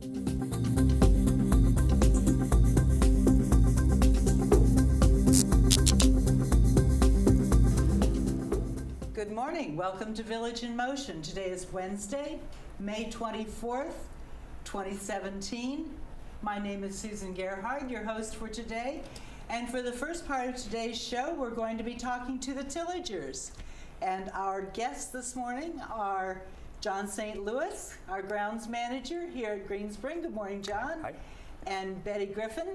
Good morning. Welcome to Village in Motion. Today is Wednesday, May 24th, 2017. My name is Susan Gerhard, your host for today. And for the first part of today's show, we're going to be talking to the Tillagers. And our guests this morning are John St. Louis, our grounds manager here at Green Spring. Good morning, John. Hi. And Betty Griffin,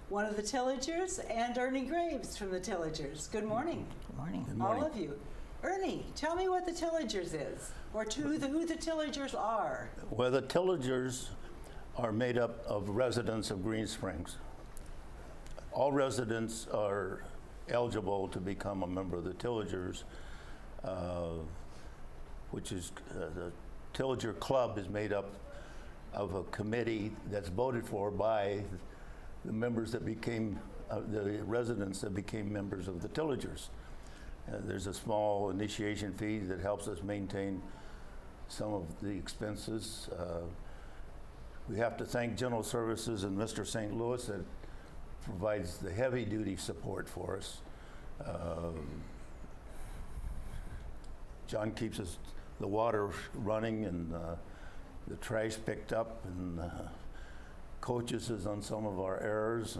one of the Tillagers, and Ernie Graves from the Tillagers. Good morning. Good morning. Good morning. All of you. Ernie, tell me what the Tillagers is, or who the Tillagers are. Well, the Tillagers are made up of residents of Green Springs. All residents are eligible to become a member of the Tillagers, which is the Tillager Club is made up of a committee that's voted for by the members that became, the residents that became members of the Tillagers. There's a small initiation fee that helps us maintain some of the expenses. We have to thank General Services and Mr. St. Louis that provides the heavy-duty support for us. John keeps us the water running and the trash picked up, and coaches us on some of our errors.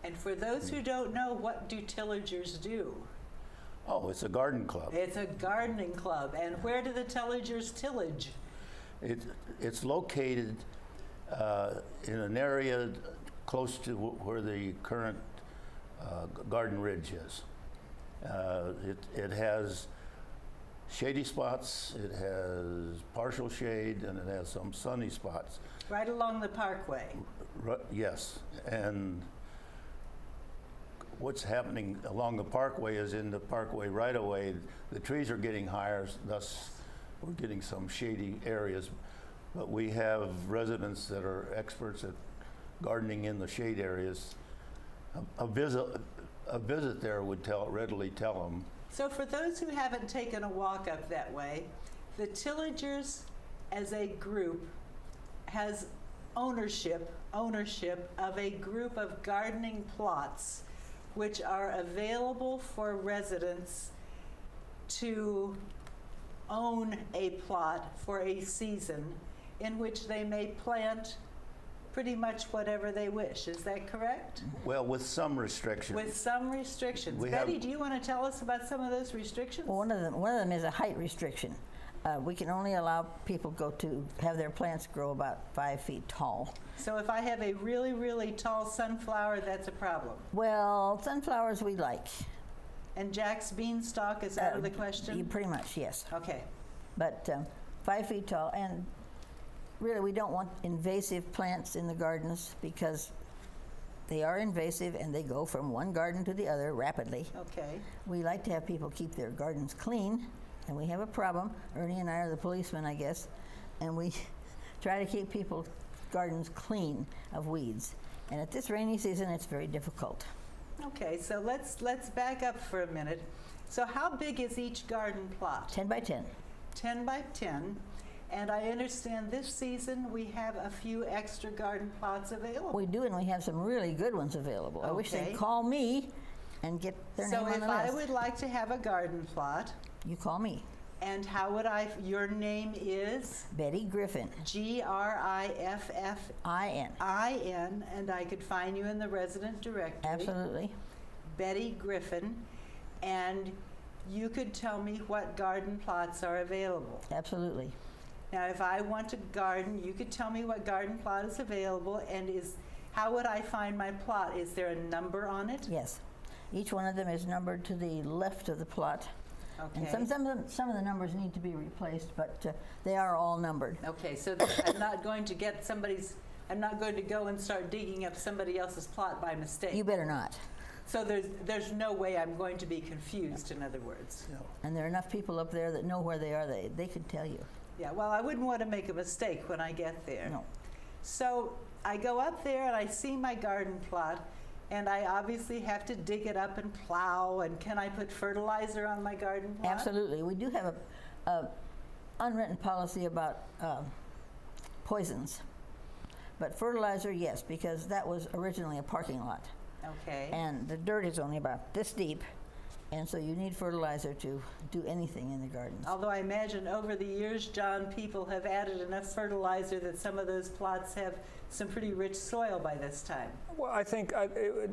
And for those who don't know, what do Tillagers do? Oh, it's a garden club. It's a gardening club. And where do the Tillagers tillage? It's located in an area close to where the current Garden Ridge is. It has shady spots, it has partial shade, and it has some sunny spots. Right along the parkway. Yes, and what's happening along the parkway is in the parkway right away, the trees are getting higher, thus we're getting some shady areas. But we have residents that are experts at gardening in the shade areas. A visit there would readily tell them. So for those who haven't taken a walk up that way, the Tillagers as a group has ownership of a group of gardening plots which are available for residents to own a plot for a season in which they may plant pretty much whatever they wish. Is that correct? Well, with some restrictions. With some restrictions. Betty, do you want to tell us about some of those restrictions? Well, one of them is a height restriction. We can only allow people to have their plants grow about 5 feet tall. So if I have a really, really tall sunflower, that's a problem. Well, sunflowers we like. And Jack's beanstalk is out of the question? Pretty much, yes. Okay. But 5 feet tall, and really we don't want invasive plants in the gardens because they are invasive and they go from one garden to the other rapidly. Okay. We like to have people keep their gardens clean, and we have a problem. Ernie and I are the policemen, I guess, and we try to keep people's gardens clean of weeds. And at this rainy season, it's very difficult. Okay, so let's back up for a minute. So how big is each garden plot? 10 by 10. 10 by 10. And I understand this season we have a few extra garden plots available. We do, and we have some really good ones available. I wish Okay. they'd call me and get their name on the list. So if I would like to have a garden plot, you call me. and how would your name is? Betty Griffin. Griffin. And I could find you in the resident directory. Absolutely. Betty Griffin. And you could tell me what garden plots are available. Absolutely. Now, if I want to garden, you could tell me what garden plot is available, and how would I find my plot? Is there a number on it? Yes. Each one of them is numbered to the left of the plot. Okay. And some of the numbers need to be replaced, but they are all numbered. Okay, so I'm not going to go and start digging up somebody else's plot by mistake. You better not. So there's no way I'm going to be confused, in other words. No. And there are enough people up there that know where they are. They could tell you. Yeah, well, I wouldn't want to make a mistake when I get there. No. So I go up there and I see my garden plot, and I obviously have to dig it up and plow. And can I put fertilizer on my garden plot? Absolutely. We do have a unwritten policy about poisons. But fertilizer, yes, because that was originally a parking lot. Okay. And the dirt is only about this deep, and so you need fertilizer to do anything in the gardens. Although I imagine over the years, John, people have added enough fertilizer that some of those plots have some pretty rich soil by this time. Well, I think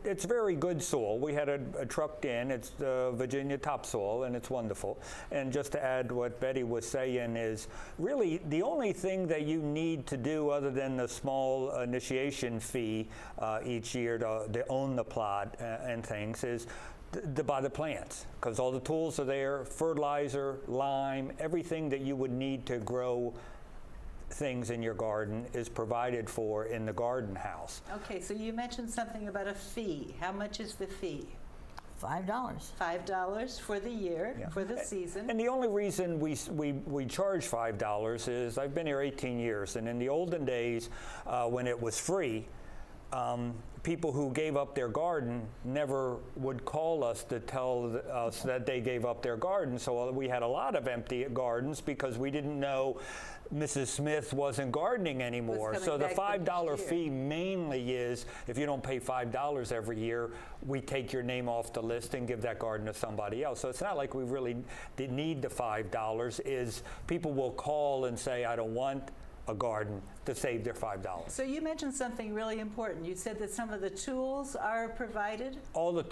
it's very good soil. We had a trucked in. It's the Virginia topsoil, and it's wonderful. And just to add what Betty was saying is really the only thing that you need to do other than the small initiation fee each year to own the plot and things is to buy the plants, because all the tools are there, fertilizer, lime, everything that you would need to grow things in your garden is provided for in the garden house. Okay, so you mentioned something about a fee. How much is the fee? $5. $5 for the year, Yeah. for the season. And the only reason we charge $5 is I've been here 18 years, and in the olden days when it was free, people who gave up their garden never would call us to tell us that they gave up their garden. So we had a lot of empty gardens because we didn't know Mrs. Smith wasn't gardening anymore. Was So the coming back $5 each year. fee mainly is if you don't pay $5 every year, we take your name off the list and give that garden to somebody else. So it's not like we really did need the $5. Is people will call and say, I don't want a garden, to save their $5. So you mentioned something really important. You said that some of the tools are provided.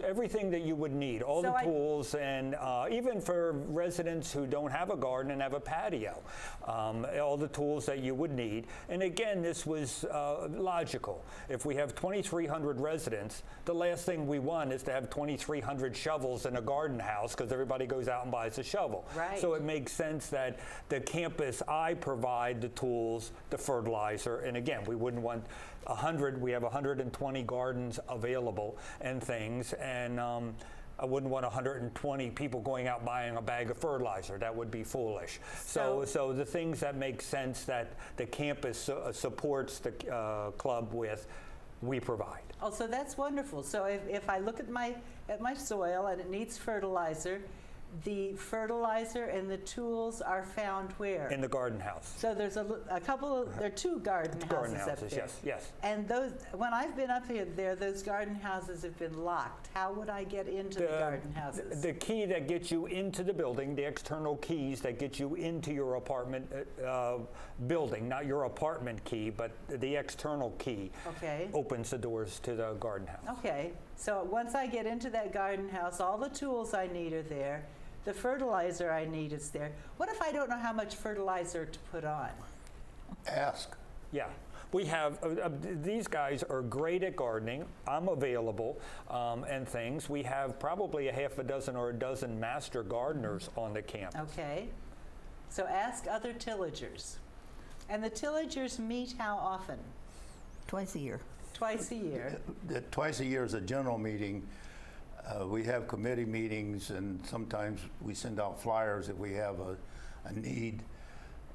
Everything that you would need, all So the tools, and even for residents who don't have a garden and have a patio, all the tools that you would need. And again, this was logical. If we have 2,300 residents, the last thing we want is to have 2,300 shovels in a garden house because everybody goes out and buys a shovel. Right. So it makes sense that the campus, I provide the tools, the fertilizer, and again, we wouldn't want 100, we have 120 gardens available and things, and I wouldn't want 120 people going out buying a bag of fertilizer. That would be foolish. So the things that make sense that the campus supports the club with, we provide. Oh, so that's wonderful. So if I look at my soil and it needs fertilizer, the fertilizer and the tools are found where? In the garden house. So there's a couple, there are two garden houses up there. Yes, yes. And those, when I've been up there, those garden houses have been locked. How would I get into the garden houses? The key that gets you into the building, the external keys that get you into your apartment building, not your apartment key, but the external key Okay. opens the doors to the garden house. Okay, so once I get into that garden house, all the tools I need are there. The fertilizer I need is there. What if I don't know how much fertilizer to put on? Ask. Yeah. We have, these guys are great at gardening. I'm available and things. We have probably a half a dozen or a dozen master gardeners on the campus. Okay, so ask other tillagers. And the tillagers meet how often? Twice a year. Twice a year. Twice a year is a general meeting. We have committee meetings, and sometimes we send out flyers if we have a need.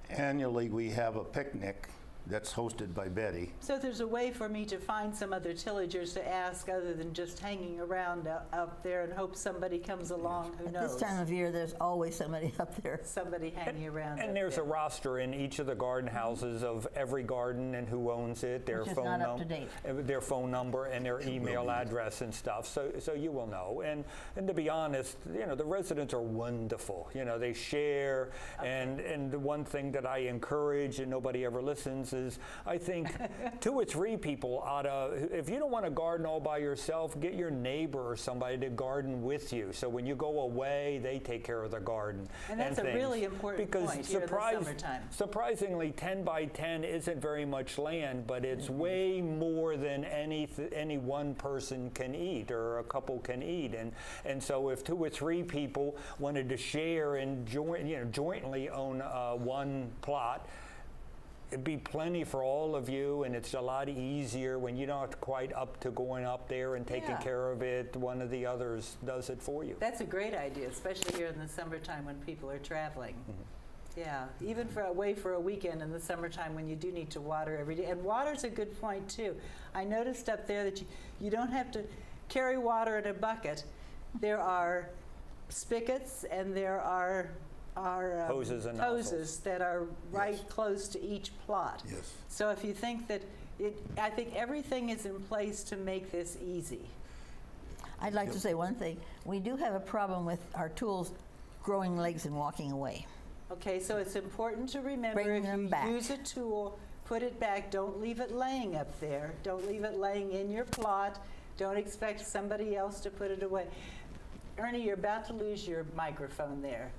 Annually, we have a picnic that's hosted by Betty. So there's a way for me to find some other tillagers to ask other than just hanging around out there and hope somebody comes along who At knows. this time of year, there's always somebody up there. Somebody hanging around. And up there's there. a roster in each of the garden houses of every garden and who owns it, their Which is phone not up number, to date. their phone number and their email address and stuff. So you will know. And to be honest, the residents are wonderful. They share. And the one thing that I encourage, and nobody ever listens, is I think 2 or 3 people if you don't want to garden all by yourself, get your neighbor or somebody to garden with you. So when you go away, they take care of the garden. And that's a things. really important Because point here in the summertime. Surprisingly, 10 by 10 isn't very much land, but it's way more than any one person can eat or a couple can eat. And so if 2 or 3 people wanted to share and jointly own one plot, it'd be plenty for all of you, and it's a lot easier when you're not quite up to going up there and taking Yeah. care of it. One of the others does it for you. That's a great idea, especially here in the summertime when people are traveling. Yeah, even away for a weekend in the summertime when you do need to water every day. And water's a good point too. I noticed up there that you don't have to carry water in a bucket. There are spigots and there are Hoses and nozzles. that are right Yes. close to each plot. Yes. So if you think that I think everything is in place to make this easy. I'd like to say one thing. We do have a problem with our tools growing legs and walking away. Okay, so it's important to remember Bring if them you back. use a tool, put it back. Don't leave it laying up there. Don't leave it laying in your plot. Don't expect somebody else to put it away. Ernie, you're about to lose your microphone there.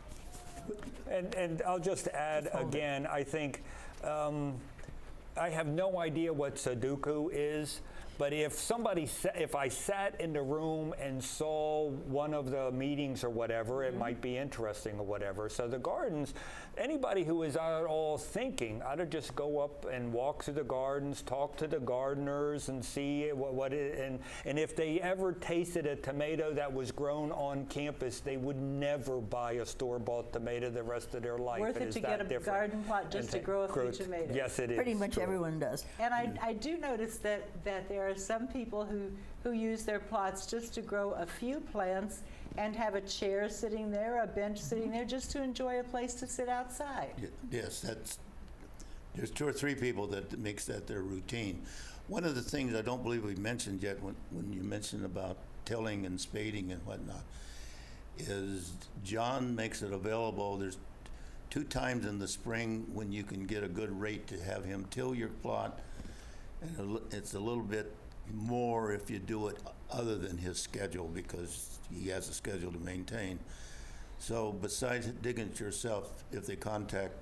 And I'll just add again, I think I have no idea what Sudoku is, but if I sat in the room and saw one of the meetings or whatever, it might be interesting or whatever. So the gardens, anybody who is at all thinking ought to just go up and walk through the gardens, talk to the gardeners and see what it, and if they ever tasted a tomato that was grown on campus, they would never buy a store-bought tomato the rest of their life. Worth it is to that get a different. garden plot just to grow a few tomatoes. Yes, it is. Pretty much everyone does. And I do notice that there are some people who use their plots just to grow a few plants and have a chair sitting there, a bench sitting there, just to enjoy a place to sit outside. Yes, there's 2 or 3 people that makes that their routine. One of the things I don't believe we mentioned yet when you mentioned about tilling and spading and whatnot is John makes it available. There's 2 times in the spring when you can get a good rate to have him till your plot, and it's a little bit more if you do it other than his schedule because he has a schedule to maintain. So besides digging it yourself, if they contact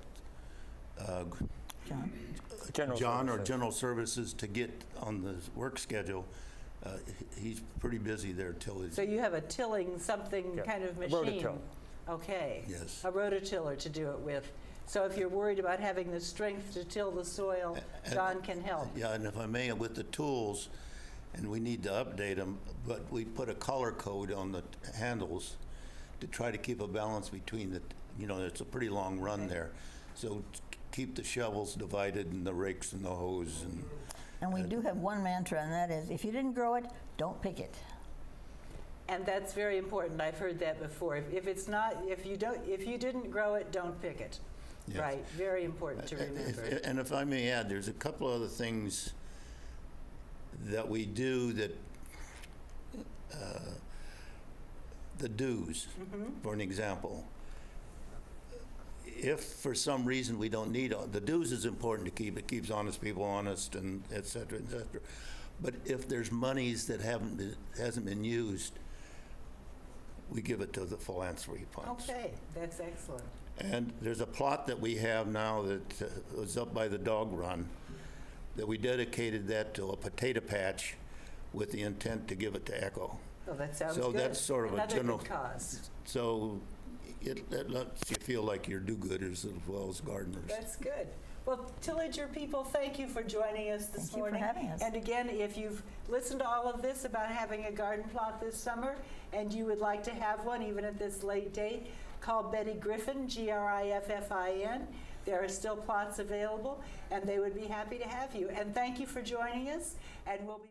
John or General Services to get on the work schedule, he's pretty busy there till he's... So you have a tilling something kind of machine. Rototill. Okay. Yes. A rototiller to do it with. So if you're worried about having the strength to till the soil, John can help. Yeah, and if I may, with the tools, and we need to update them, but we put a color code on the handles to try to keep a balance between the, it's a pretty long run there. So keep the shovels divided and the rakes and the hose. And we do have one mantra, and that is, if you didn't grow it, don't pick it. And that's very important. I've heard that before. If you didn't grow it, don't pick it. Yes. Right. Very important to remember. And if I may add, there's a couple other things that we do that, the dues, for an example. If for some reason we don't need, the dues is important to keep. It keeps honest people honest and et cetera, et cetera. But if there's monies that hasn't been used, we give it to the philanthropy funds. Okay, that's excellent. And there's a plot that we have now that was up by the dog run that we dedicated that to a potato patch with the intent to give it to Echo. Oh, that sounds So good. that's sort of a Another general- good cause. So it lets you feel like you're do-gooders as well as gardeners. That's good. Well, Tillager people, thank you for joining us this Thank you for morning. having us. And again, if you've listened to all of this about having a garden plot this summer and you would like to have one even at this late date, call Betty Griffin, Griffin. There are still plots available and they would be happy to have you. And thank you for joining us, and we'll be